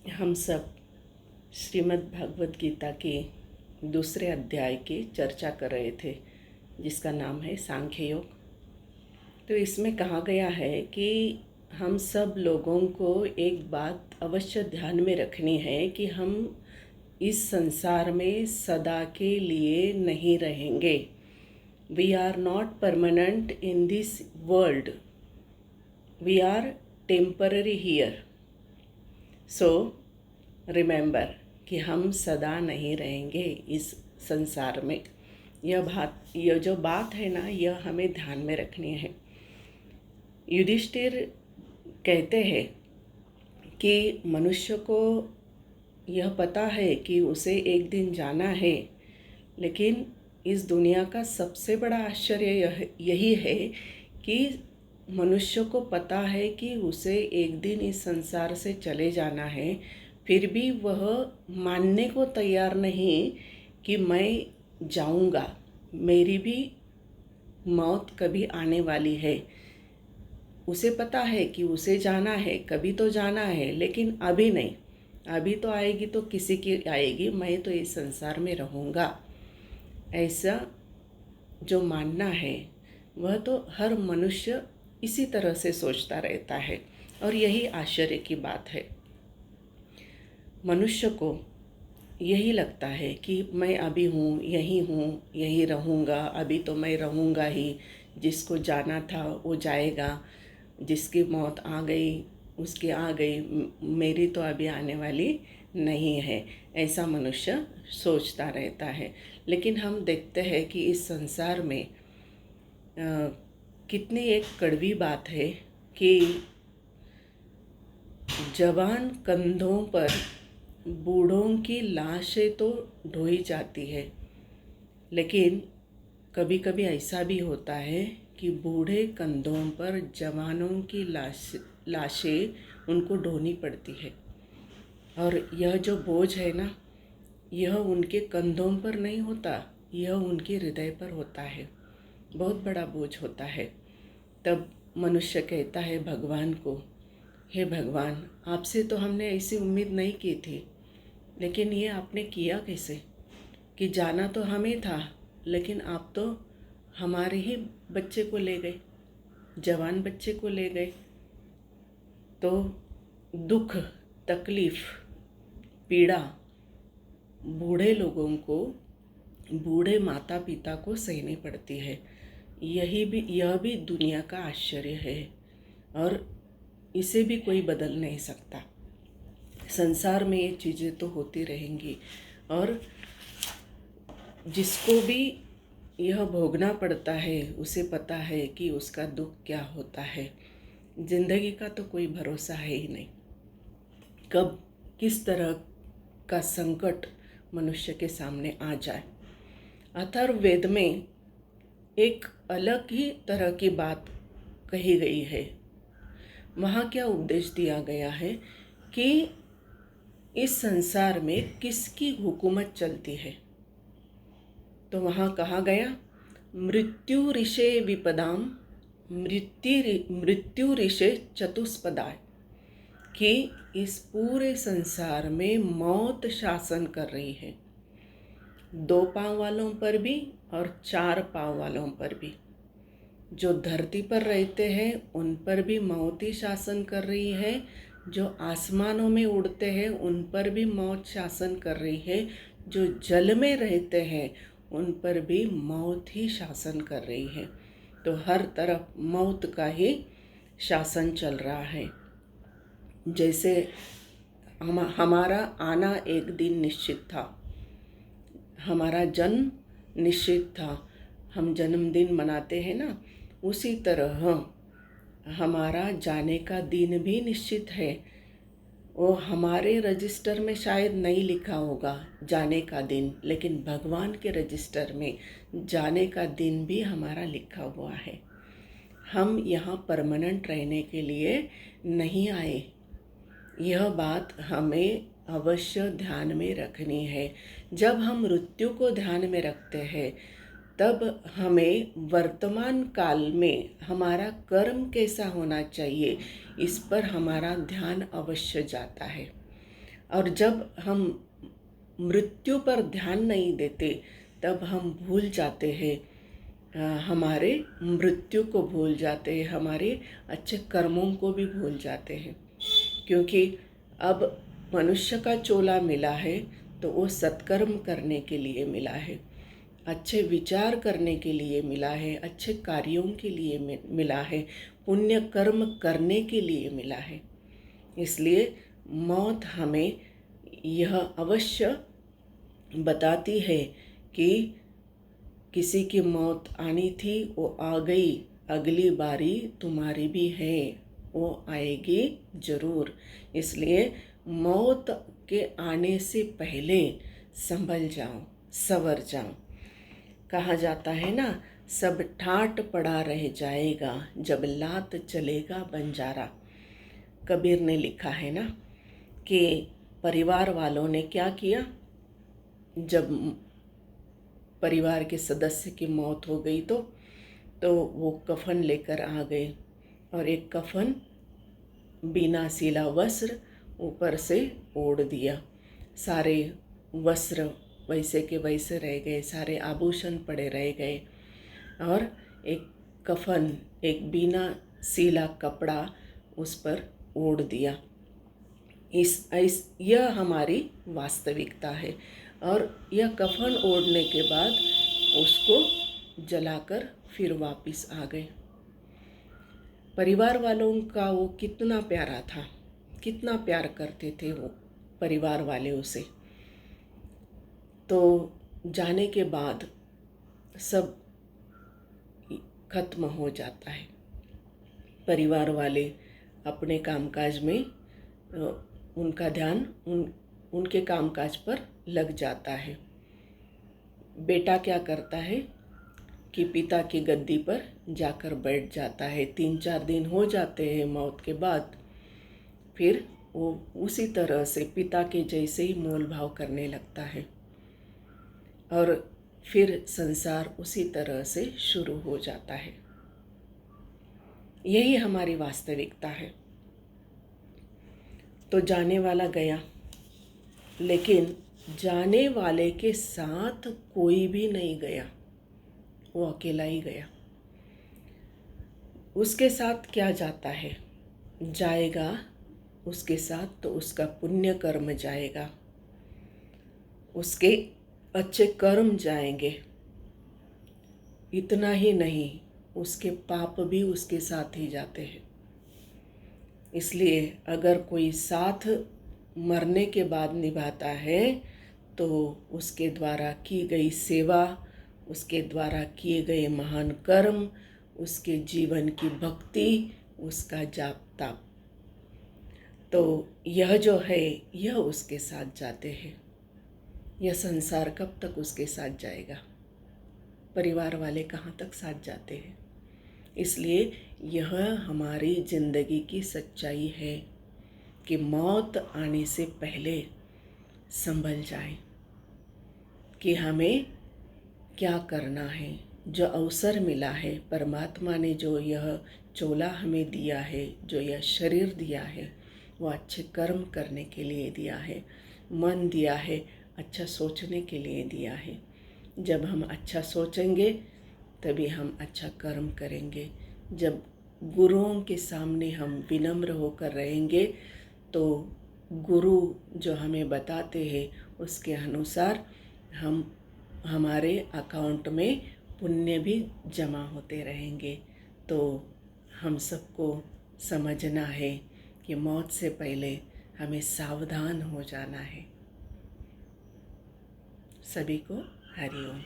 हम सब श्रीमद् भागवत गीता के दूसरे अध्याय की चर्चा कर रहे थे, जिसका नाम है सांख्य योग। तो इसमें कहा गया है कि हम सब लोगों को एक बात अवश्य ध्यान में रखनी है कि हम इस संसार में सदा के लिए नहीं रहेंगे। We are not permanent in this world, we are temporary here. So remember कि हम सदा नहीं रहेंगे इस संसार में। यह जो बात है ना, यह हमें ध्यान में रखनी है। युधिष्ठिर कहते हैं कि मनुष्य को यह पता है कि उसे एक दिन जाना है, लेकिन इस दुनिया का सबसे बड़ा आश्चर्य यही है कि मनुष्य को पता है कि उसे एक दिन इस संसार से चले जाना है, फिर भी वह मानने को तैयार नहीं कि मैं जाऊंगा, मेरी भी मौत कभी आने वाली है। उसे पता है कि उसे जाना है, कभी तो जाना है, लेकिन अभी नहीं। अभी तो आएगी तो किसी की आएगी, मैं तो इस संसार में रहूँगा, ऐसा जो मानना है वह तो हर मनुष्य इसी तरह से सोचता रहता है। और यही आश्चर्य की बात है। मनुष्य को यही लगता है कि मैं अभी हूँ, यही रहूँगा, अभी तो मैं रहूँगा ही। जिसको जाना था वो जाएगा, जिसकी मौत आ गई उसकी आ गई, मेरी तो अभी आने वाली नहीं है, ऐसा मनुष्य सोचता रहता है। लेकिन हम देखते हैं कि इस संसार में कितनी एक कड़वी बात है कि जवान कंधों पर बूढ़ों की लाशें तो ढोई जाती है, लेकिन कभी कभी ऐसा भी होता है कि बूढ़े कंधों पर जवानों की लाशें उनको ढोनी पड़ती है। और यह जो बोझ है ना, यह उनके कंधों पर नहीं होता, यह उनके हृदय पर होता है। बहुत बड़ा बोझ होता है। तब मनुष्य कहता है भगवान को, हे भगवान, आपसे तो हमने ऐसी उम्मीद नहीं की थी, लेकिन ये आपने किया कैसे कि जाना तो हमें था, लेकिन आप तो हमारे ही बच्चे को ले गए, जवान बच्चे को ले गए। तो दुख, तकलीफ़, पीड़ा बूढ़े लोगों को, बूढ़े माता पिता को सहनी पड़ती है। यह भी दुनिया का आश्चर्य है और इसे भी कोई बदल नहीं सकता। संसार में ये चीज़ें तो होती रहेंगी और जिसको भी यह भोगना पड़ता है उसे पता है कि उसका दुख क्या होता है। जिंदगी का तो कोई भरोसा है ही नहीं, कब किस तरह का संकट मनुष्य के सामने आ जाए। अथर्ववेद में एक अलग ही तरह की बात कही गई है। वहाँ क्या उपदेश दिया गया है कि इस संसार में किसकी हुकूमत चलती है। तो वहाँ कहा गया, मृत्यु ऋषे विपदाम मृत्यु ऋषे चतुष्पदाय, कि इस पूरे संसार में मौत शासन कर रही है। 2 पाँव वालों पर भी और 4 पाँव वालों पर भी। जो धरती पर रहते हैं उन पर भी मौत ही शासन कर रही है, जो आसमानों में उड़ते हैं उन पर भी मौत शासन कर रही है, जो जल में रहते हैं उन पर भी मौत ही शासन कर रही है। तो हर तरफ मौत का ही शासन चल रहा है। जैसे हमारा आना एक दिन निश्चित था, हमारा जन्म निश्चित था, हम जन्मदिन मनाते हैं ना, उसी तरह हमारा जाने का दिन भी निश्चित है। वो हमारे रजिस्टर में शायद नहीं लिखा होगा जाने का दिन, लेकिन भगवान के रजिस्टर में जाने का दिन भी हमारा लिखा हुआ है। हम यहाँ परमानेंट रहने के लिए नहीं आए, यह बात हमें अवश्य ध्यान में रखनी है। जब हम मृत्यु को ध्यान में रखते हैं तब हमें वर्तमान काल में हमारा कर्म कैसा होना चाहिए इस पर हमारा ध्यान अवश्य जाता है। और जब हम मृत्यु पर ध्यान नहीं देते तब हम भूल जाते हैं, हमारे मृत्यु को भूल जाते हैं, हमारे अच्छे कर्मों को भी भूल जाते हैं। क्योंकि अब मनुष्य का चोला मिला है तो वो सत्कर्म करने के लिए मिला है, अच्छे विचार करने के लिए मिला है, अच्छे कार्यों के लिए मिला है, पुण्य कर्म करने के लिए मिला है। इसलिए मौत हमें यह अवश्य बताती है कि किसी की मौत आनी थी, वो आ गई, अगली बारी तुम्हारी भी है, वो आएगी ज़रूर। इसलिए मौत के आने से पहले संभल जाओ, सवर जाओ। कहा जाता है ना, सब ठाट पड़ा रह जाएगा जब लात चलेगा बंजारा। कबीर ने लिखा है ना कि परिवार वालों ने क्या किया, जब परिवार के सदस्य की मौत हो गई तो वो कफन लेकर आ गए, और एक कफन बिना सिला वस्त्र ऊपर से ओढ़ दिया। सारे वस्त्र वैसे के वैसे रह गए, सारे आभूषण पड़े रह गए, और एक कफन, एक बिना सिला कपड़ा उस पर ओढ़ दिया। यह हमारी वास्तविकता है। और यह कफन ओढ़ने के बाद उसको जलाकर फिर वापस आ गए। परिवार वालों का वो कितना प्यारा था, कितना प्यार करते थे वो परिवार वाले उसे। तो जाने के बाद सब खत्म हो जाता है। परिवार वाले अपने कामकाज में उनका ध्यान उनके कामकाज पर लग जाता है। बेटा क्या करता है कि पिता की गद्दी पर जाकर बैठ जाता है। 3-4 दिन हो जाते हैं मौत के बाद, फिर वो उसी तरह से पिता के जैसे ही मोल भाव करने लगता है, और फिर संसार उसी तरह से शुरू हो जाता है। यही हमारी वास्तविकता है। तो जाने वाला गया, लेकिन जाने वाले के साथ कोई भी नहीं गया, वो अकेला ही गया। उसके साथ क्या जाता है, जाएगा उसके साथ तो उसका पुण्य कर्म जाएगा, उसके अच्छे कर्म जाएंगे। इतना ही नहीं, उसके पाप भी उसके साथ ही जाते हैं। इसलिए अगर कोई साथ मरने के बाद निभाता है तो उसके द्वारा की गई सेवा, उसके द्वारा किए गए महान कर्म, उसके जीवन की भक्ति, उसका जाप ताप, तो यह जो है यह उसके साथ जाते हैं। यह संसार कब तक उसके साथ जाएगा, परिवार वाले कहाँ तक साथ जाते हैं। इसलिए यह हमारी ज़िंदगी की सच्चाई है कि मौत आने से पहले संभल जाए कि हमें क्या करना है। जो अवसर मिला है, परमात्मा ने जो यह चोला हमें दिया है, जो यह शरीर दिया है, वो अच्छे कर्म करने के लिए दिया है, मन दिया है, अच्छा सोचने के लिए दिया है। जब हम अच्छा सोचेंगे तभी हम अच्छा कर्म करेंगे। जब गुरुओं के सामने हम विनम्र होकर रहेंगे तो गुरु जो हमें बताते हैं उसके अनुसार हमारे अकाउंट में पुण्य भी जमा होते रहेंगे। तो हम सबको समझना है कि मौत से पहले हमें सावधान हो जाना है। सभी को हरि ओम।